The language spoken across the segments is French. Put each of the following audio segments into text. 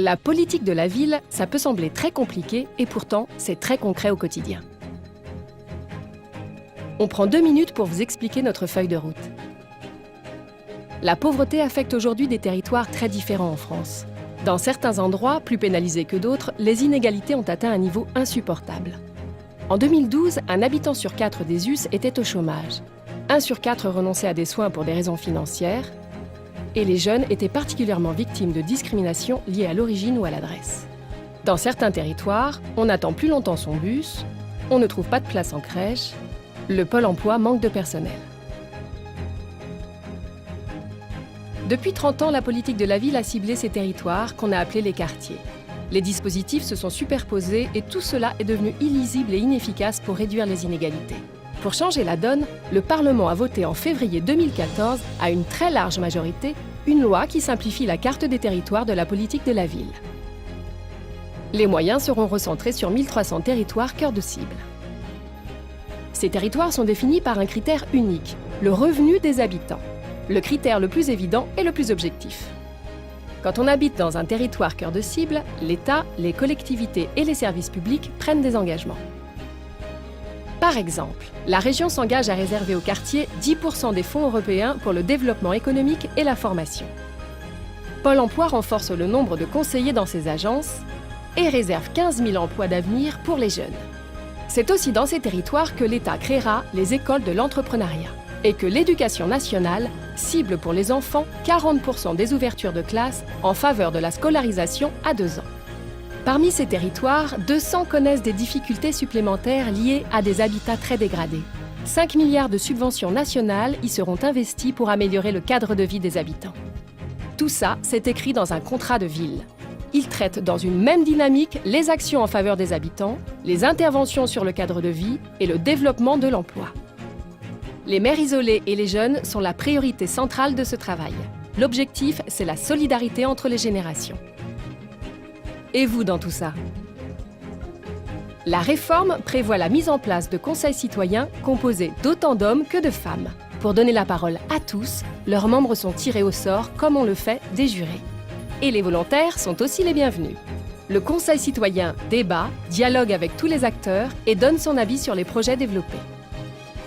La politique de la ville, ça peut sembler très compliqué et pourtant, c'est très concret au quotidien. On prend 2 minutes pour vous expliquer notre feuille de route. La pauvreté affecte aujourd'hui des territoires très différents en France. Dans certains endroits, plus pénalisés que d'autres, les inégalités ont atteint un niveau insupportable. En 2012, un habitant sur 4 des US était au chômage. 1 sur 4 renonçait à des soins pour des raisons financières. Et les jeunes étaient particulièrement victimes de discrimination liée à l'origine ou à l'adresse. Dans certains territoires, on attend plus longtemps son bus, on ne trouve pas de place en crèche, le Pôle emploi manque de personnel. Depuis 30 ans, la politique de la ville a ciblé ces territoires qu'on a appelés les quartiers. Les dispositifs se sont superposés et tout cela est devenu illisible et inefficace pour réduire les inégalités. Pour changer la donne, le Parlement a voté en février 2014, à une très large majorité, une loi qui simplifie la carte des territoires de la politique de la ville. Les moyens seront recentrés sur 1300 territoires cœur de cible. Ces territoires sont définis par un critère unique, le revenu des habitants. Le critère le plus évident et le plus objectif. Quand on habite dans un territoire cœur de cible, l'État, les collectivités et les services publics prennent des engagements. Par exemple, la région s'engage à réserver au quartier 10% des fonds européens pour le développement économique et la formation. Pôle emploi renforce le nombre de conseillers dans ses agences et réserve 15 000 emplois d'avenir pour les jeunes. C'est aussi dans ces territoires que l'État créera les écoles de l'entrepreneuriat et que l'Éducation nationale cible pour les enfants 40% des ouvertures de classes en faveur de la scolarisation à 2 ans. Parmi ces territoires, 200 connaissent des difficultés supplémentaires liées à des habitats très dégradés. 5 milliards de subventions nationales y seront investies pour améliorer le cadre de vie des habitants. Tout ça, c'est écrit dans un contrat de ville. Il traite dans une même dynamique les actions en faveur des habitants, les interventions sur le cadre de vie et le développement de l'emploi. Les mères isolées et les jeunes sont la priorité centrale de ce travail. L'objectif, c'est la solidarité entre les générations. Et vous dans tout ça? La réforme prévoit la mise en place de conseils citoyens composés d'autant d'hommes que de femmes. Pour donner la parole à tous, leurs membres sont tirés au sort comme on le fait des jurés. Et les volontaires sont aussi les bienvenus. Le conseil citoyen débat, dialogue avec tous les acteurs et donne son avis sur les projets développés.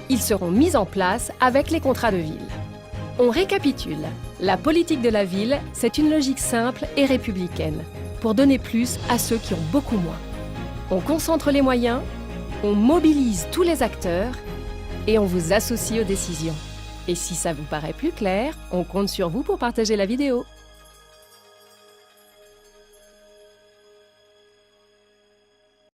Ils seront mis en place avec les contrats de ville. On récapitule. La politique de la ville, c'est une logique simple et républicaine, pour donner plus à ceux qui ont beaucoup moins. On concentre les moyens, on mobilise tous les acteurs et on vous associe aux décisions. Et si ça vous paraît plus clair, on compte sur vous pour partager la vidéo.